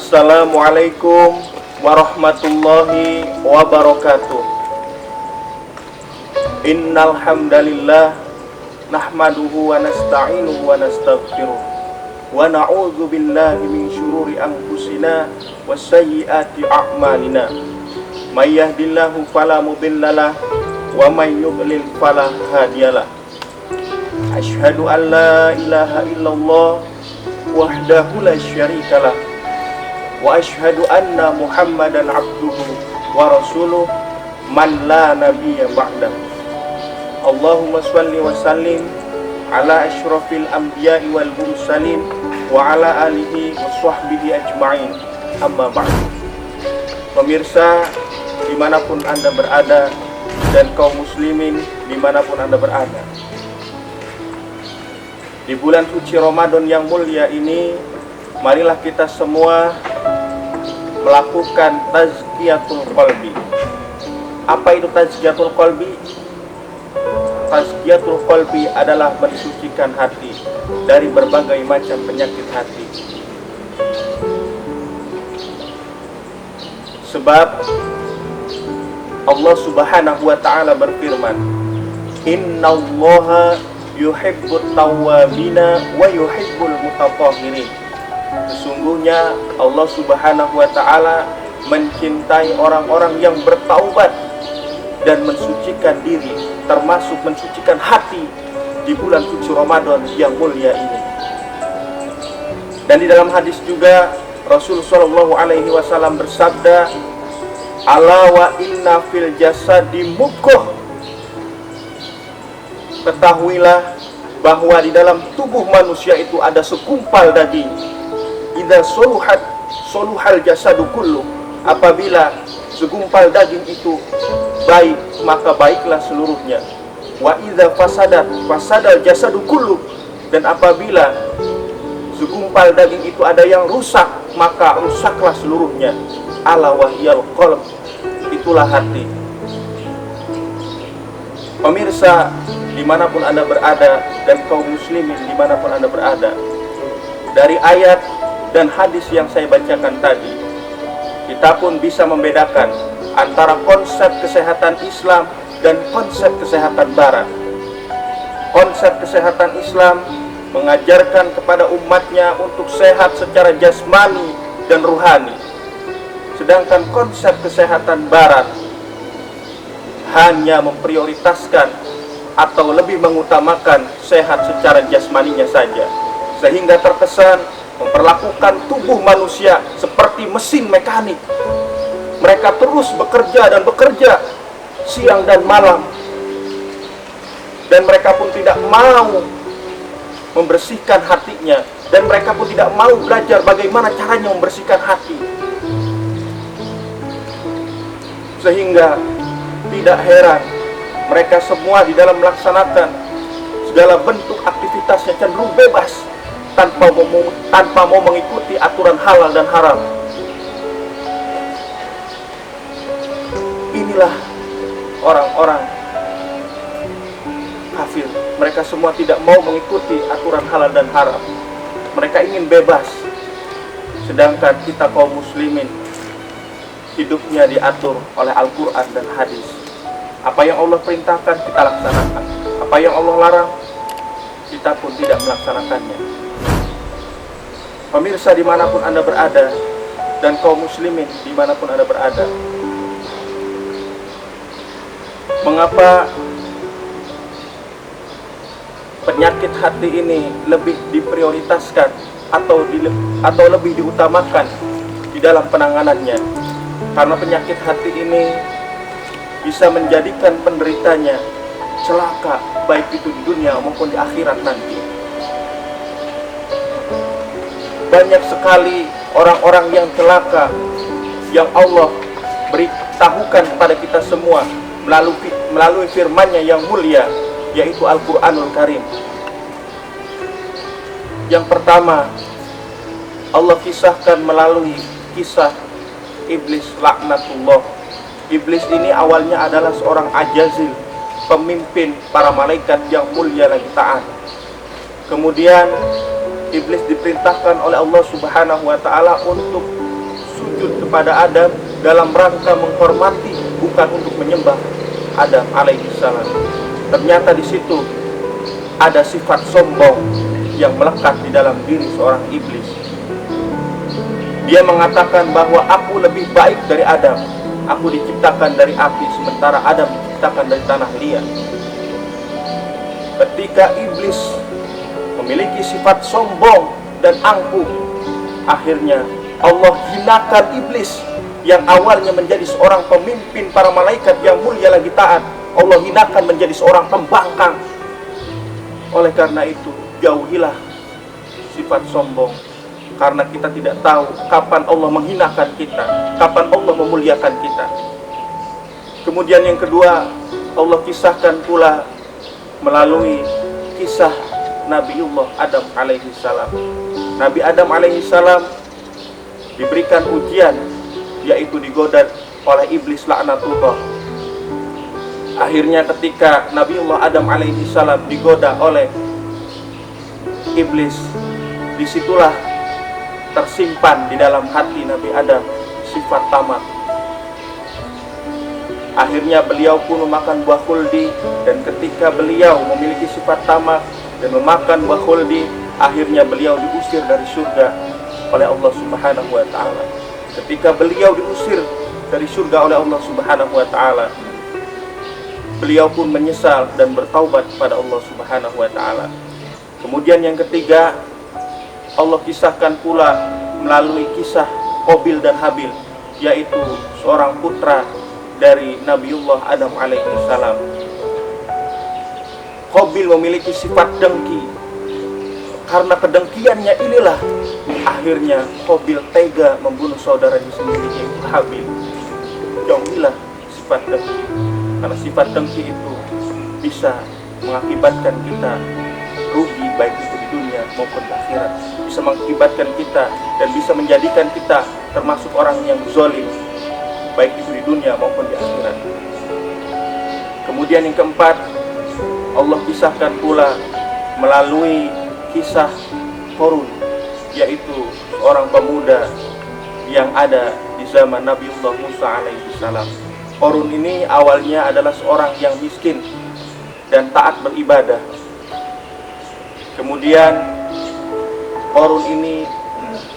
Assalamualaikum warahmatullahi wabarakatuh. Innal hamdalillah nahmaduhu wa nasta'inuhu wa nastaghfiruh wa na'udzu billahi min syururi anfusina wa sayyiati a'malina. May yahdihillahu fala mudhillalah wa may yudlil fala hadiyalah. Asyhadu an la ilaha illallah wahdahu la syarikalah wa asyhadu anna Muhammadan abduhu wa rasuluh man la nabiyya ba'dah. Allahumma shalli wa sallim ala asyrafil anbiya'i wal mursalin wa ala alihi wa sahbihi ajma'in, amma ba'd. Pemirsa dimanapun Anda berada dan kaum muslimin dimanapun Anda berada, di bulan suci Ramadan yang mulia ini, marilah kita semua melakukan tazkiyatul qalbi. Apa itu tazkiyatul qalbi? Tazkiyatul qalbi adalah mensucikan hati dari berbagai macam penyakit hati. Sebab Allah Subhanahu wa ta'ala berfirman, Innallaha yuhibbut tawwabina wa yuhibbul mutatahhirin. Sesungguhnya Allah Subhanahu wa ta'ala mencintai orang-orang yang bertaubat dan mensucikan diri, termasuk mensucikan hati di bulan suci Ramadan yang mulia ini. Dan di dalam hadis juga Rasul sallallahu alaihi wasallam bersabda, Ala wa inna fil jasadi mudghah. Ketahuilah bahwa di dalam tubuh manusia itu ada segumpal daging. Idza soluhal jasadu kullu. Apabila segumpal daging itu baik, maka baiklah seluruhnya. Wa idza fasadal jasadu kullu. Dan apabila segumpal daging itu ada yang rusak, maka rusaklah seluruhnya. Ala wahyal qalb. Itulah hati. Pemirsa dimanapun Anda berada dan kaum muslimin dimanapun Anda berada, dari ayat dan hadis yang saya bacakan tadi, kita pun bisa membedakan antara konsep kesehatan Islam dan konsep kesehatan Barat. Konsep kesehatan Islam mengajarkan kepada umatnya untuk sehat secara jasmani dan ruhani, sedangkan konsep kesehatan Barat hanya memprioritaskan atau lebih mengutamakan sehat secara jasmaninya saja, sehingga terkesan memperlakukan tubuh manusia seperti mesin mekanik. Mereka terus bekerja dan bekerja siang dan malam, dan mereka pun tidak mau membersihkan hatinya, dan mereka pun tidak mau belajar bagaimana caranya membersihkan hati. Sehingga tidak heran mereka semua di dalam melaksanakan segala bentuk aktivitasnya cenderung bebas, tanpa mau mengikuti aturan halal dan haram. Inilah orang-orang kafir. Mereka semua tidak mau mengikuti aturan halal dan haram. Mereka ingin bebas. Sedangkan kita kaum muslimin hidupnya diatur oleh Al-Quran dan hadis. Apa yang Allah perintahkan kita laksanakan, apa yang Allah larang kita pun tidak melaksanakannya. Pemirsa dimanapun Anda berada dan kaum muslimin dimanapun Anda berada, mengapa penyakit hati ini lebih diprioritaskan atau lebih diutamakan di dalam penanganannya? Karena penyakit hati ini bisa menjadikan penderitanya celaka, baik itu di dunia maupun di akhirat nanti. Banyak sekali orang-orang yang celaka yang Allah beritahukan kepada kita semua melalui firman-Nya yang mulia, yaitu Al-Quranul Karim. Yang pertama, Allah kisahkan melalui kisah Iblis laknatullah. Iblis ini awalnya adalah seorang ajazil, pemimpin para malaikat yang mulia lagi taat. Kemudian Iblis diperintahkan oleh Allah Subhanahu wa ta'ala untuk sujud kepada Adam dalam rangka menghormati, bukan untuk menyembah Adam alaihissalam. Ternyata di situ ada sifat sombong yang melekat di dalam diri seorang iblis. Dia mengatakan bahwa aku lebih baik dari Adam. Aku diciptakan dari api, sementara Adam diciptakan dari tanah liat. Ketika iblis memiliki sifat sombong dan angkuh, akhirnya Allah hinakan iblis yang awalnya menjadi seorang pemimpin para malaikat yang mulia lagi taat. Allah hinakan menjadi seorang pembangkang. Oleh karena itu, jauhilah sifat sombong, karena kita tidak tahu kapan Allah menghinakan kita, kapan Allah memuliakan kita. Kemudian yang kedua, Allah kisahkan pula melalui kisah Nabiullah Adam alaihissalam. Nabi Adam alaihissalam diberikan ujian, yaitu digoda oleh iblis laknatullah. Akhirnya ketika Nabiullah Adam alaihissalam digoda oleh iblis, disitulah tersimpan di dalam hati Nabi Adam sifat tamak. Akhirnya beliau pun memakan buah khuldi, dan ketika beliau memiliki sifat tamak dan memakan buah khuldi, akhirnya beliau diusir dari surga oleh Allah Subhanahu wa taala. Ketika beliau diusir dari surga oleh Allah Subhanahu wa taala, beliau pun menyesal dan bertaubat kepada Allah Subhanahu wa taala. Kemudian yang ketiga, Allah kisahkan pula melalui kisah Qabil dan Habil, yaitu seorang putra dari Nabiullah Adam alaihissalam. Qabil memiliki sifat dengki. Karena kedengkiannya inilah akhirnya Qabil tega membunuh saudaranya sendiri, yaitu Habil. Jauhilah sifat dengki, karena sifat dengki itu bisa mengakibatkan kita rugi, baik itu di dunia maupun di akhirat. Bisa mengakibatkan kita dan bisa menjadikan kita termasuk orang yang zalim, baik itu di dunia maupun di akhirat. Kemudian yang keempat, Allah kisahkan pula melalui kisah Qarun, yaitu seorang pemuda yang ada di zaman Nabiullah Musa alaihissalam. Qarun ini awalnya adalah seorang yang miskin dan taat beribadah. Kemudian Qarun ini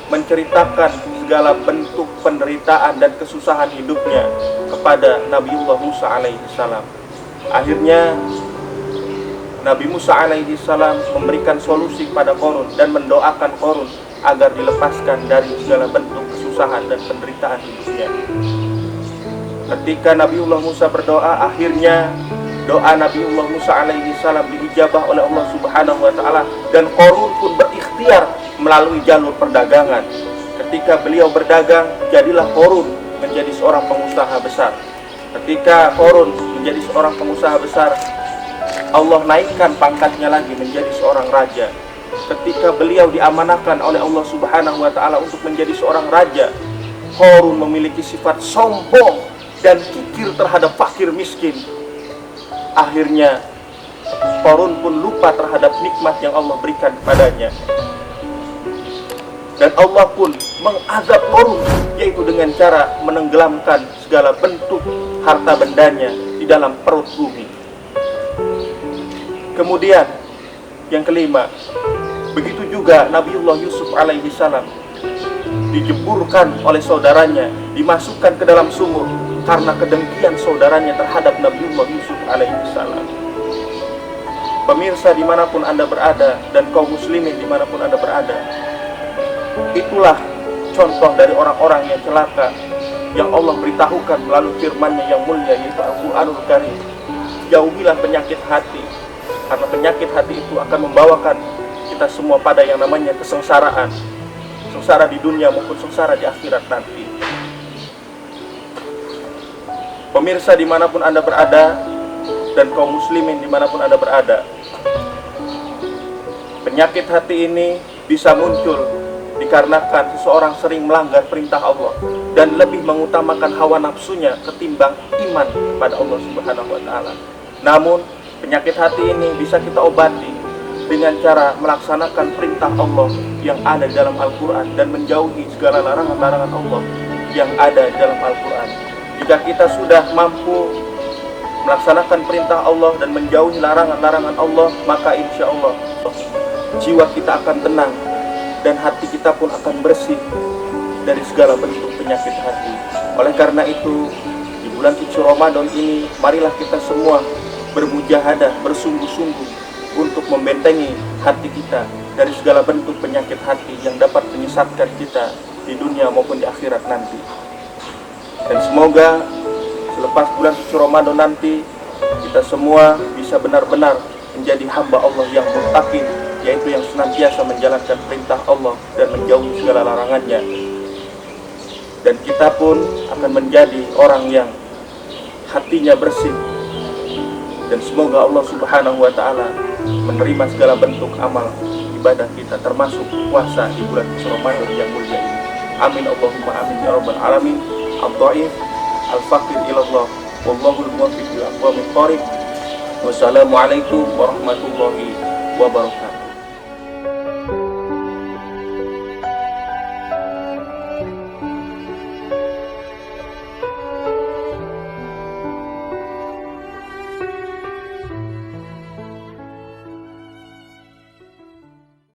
menceritakan segala bentuk penderitaan dan kesusahan hidupnya kepada Nabiullah Musa alaihissalam. Akhirnya Nabi Musa alaihissalam memberikan solusi kepada Qarun dan mendoakan Qarun agar dilepaskan dari segala bentuk kesusahan dan penderitaan hidupnya. Ketika Nabiullah Musa berdoa, akhirnya doa Nabiullah Musa alaihissalam diijabah oleh Allah Subhanahu wa taala, dan Qarun pun berikhtiar melalui jalur perdagangan. Ketika beliau berdagang, jadilah Qarun menjadi seorang pengusaha besar. Ketika Qarun menjadi seorang pengusaha besar, Allah naikkan pangkatnya lagi menjadi seorang raja. Ketika beliau diamanahkan oleh Allah Subhanahu wa taala untuk menjadi seorang raja, Qarun memiliki sifat sombong dan kikir terhadap fakir miskin. Akhirnya Qarun pun lupa terhadap nikmat yang Allah berikan kepadanya, dan Allah pun mengazab Qarun, yaitu dengan cara menenggelamkan segala bentuk harta bendanya di dalam perut bumi. Kemudian yang kelima, begitu juga Nabiullah Yusuf alaihissalam dijeburkan oleh saudaranya, dimasukkan ke dalam sumur karena kedengkian saudaranya terhadap Nabiullah Yusuf alaihissalam. Pemirsa dimanapun Anda berada, dan kaum muslimin dimanapun Anda berada, itulah contoh dari orang-orang yang celaka yang Allah beritahukan melalui firman-Nya yang mulia, yaitu Al-Quranul Karim. Jauhilah penyakit hati, karena penyakit hati itu akan membawakan kita semua pada yang namanya kesengsaraan, sengsara di dunia maupun sengsara di akhirat nanti. Pemirsa dimanapun Anda berada, dan kaum muslimin dimanapun Anda berada, penyakit hati ini bisa muncul dikarenakan seseorang sering melanggar perintah Allah dan lebih mengutamakan hawa nafsunya ketimbang iman kepada Allah Subhanahu wa taala. Namun penyakit hati ini bisa kita obati dengan cara melaksanakan perintah Allah yang ada di dalam Al-Quran dan menjauhi segala larangan-larangan Allah. yang ada dalam Al-Quran. Jika kita sudah mampu melaksanakan perintah Allah dan menjauhi larangan-larangan Allah, maka insya Allah jiwa kita akan tenang dan hati kita pun akan bersih dari segala bentuk penyakit hati. Oleh karena itu, di bulan suci Ramadan ini, marilah kita semua bermujahadah, bersungguh-sungguh untuk membentengi hati kita dari segala bentuk penyakit hati yang dapat menyesatkan kita di dunia maupun di akhirat nanti. Dan semoga selepas bulan suci Ramadan nanti, kita semua bisa benar-benar menjadi hamba Allah yang muttaqin, yaitu yang senantiasa menjalankan perintah Allah dan menjauhi segala larangannya. Dan kita pun akan menjadi orang yang hatinya bersih. Dan semoga Allah Subhanahu wa Ta'ala menerima segala bentuk amal ibadah kita, termasuk puasa di bulan suci Ramadan yang mulia ini. Amin Allahumma amin ya rabbal alamin. Al-Dhaif Al-Faqir ilallah Wallahul muwaffiq ila aqwamit thoriq. Wassalamualaikum warahmatullahi wabarakatuh.